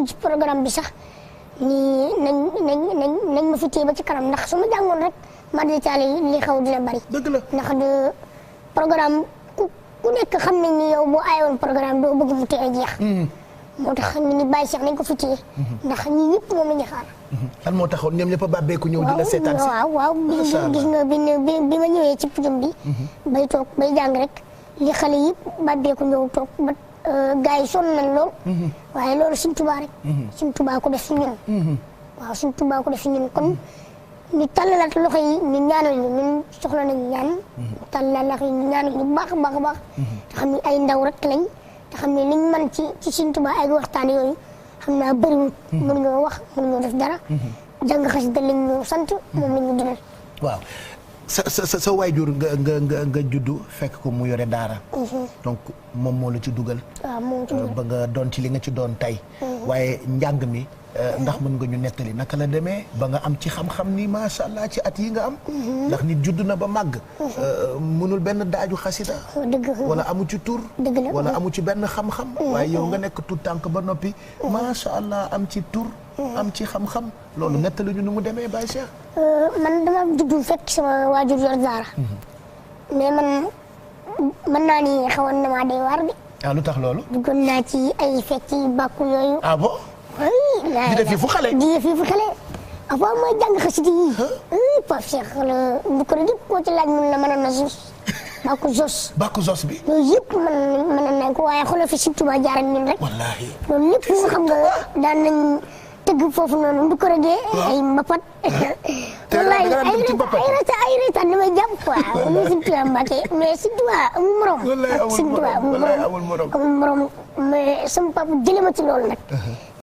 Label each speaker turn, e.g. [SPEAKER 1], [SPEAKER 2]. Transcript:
[SPEAKER 1] ci programme bi sax ni nañ ma fi téye ba ci kanam ndax su ma jàngoon rek ma di taali li xaw dina bari.
[SPEAKER 2] dëgg la
[SPEAKER 1] ndax de programme ku nekk xam nañ ni yow boo aayoon programme doo bëgg mu teel a jeex. moo tax ñu ni bàyyi Cheikh nañ ko fi téye ndax ñii ñëpp moom la ñu xaar.
[SPEAKER 2] lan moo taxoon ñoom ñëpp a bàbbeeku ñëw di la seetaan si.
[SPEAKER 1] waaw gis nga bi ma ñëwee ci pujum bi. bay toog bay jàng rek li xale yëpp bàbbeeku ñëw toog ba gars yi sonn nañ lool. waaye loolu suñ Tuubaa rek. suñ Tuubaa ko def si ñun. waaw suñ Tuubaa ko def si ñun kon ñu tàllalaat loxo yi ñu ñaanal ñu ñun soxla nañu ñaan. ñu tàllalaat loxo yi ñu ñaanal ñu baax a baax a baax. te xam ne ay ndaw rek lañ. te xam ne liñ mën ci suñ Tuubaa ay waxtaan yooyu xam naa bëriwul. mënuñoo wax mënuñoo def dara. jàng xasida lañ ñu sant moom la ñu dundal.
[SPEAKER 2] waaw sa waajur nga juddu fekk ko mu yore daara. donc moom moo la ci dugal.
[SPEAKER 1] waaw moo ci dugal
[SPEAKER 2] ba nga doon ci li nga ci doon tey. waaye njàng mi ndax mën nga ñu nettali naka la demee ba nga am ci xam-xam ni macha allah ci at yi nga am. ndax nit judd na ba màgg. mënul benn daaju xasida. wala amu ci tur. wala amu ci benn xam-xam. waaye yow nga nekk tout tànk ba noppi. macha allah am ci tur. am ci xam-xam loolu nettali ñu nu mu demee Baye Cheikh.
[SPEAKER 1] man dama juddu fekk sama waajur yor daara. mais man mën naa ni xawoon na maa day waar bi.
[SPEAKER 2] ah lu tax loolu.
[SPEAKER 1] duggoon naa ci ay fecc bàkku yooyu.
[SPEAKER 2] ah bon. di def fii fu xale.
[SPEAKER 1] di def fii fu xale. avant mooy jàng xasida yi. Pape Cheikh la bu ko def koo ci laaj mun la mën na jos. bàkku jos.
[SPEAKER 2] bàkku jos bi.
[SPEAKER 1] yooyu yëpp mën nañ ko waaye xoolal fi Sëñ Tuubaa jaar ak ñun rek.
[SPEAKER 2] wallaahi.
[SPEAKER 1] loolu lépp xam nga daan nañ tëgg foofu noonu bu ko rëggee. ay mbapat.
[SPEAKER 2] wallaay
[SPEAKER 1] ay reetaan damay jàpp quoi. mu Sëñ Tuubaa Mbàkke mais Sëñ Tuubaa amul morom.
[SPEAKER 2] wallaay amul morom
[SPEAKER 1] amul morom mais sama papa jëlee ma ci loolu nag.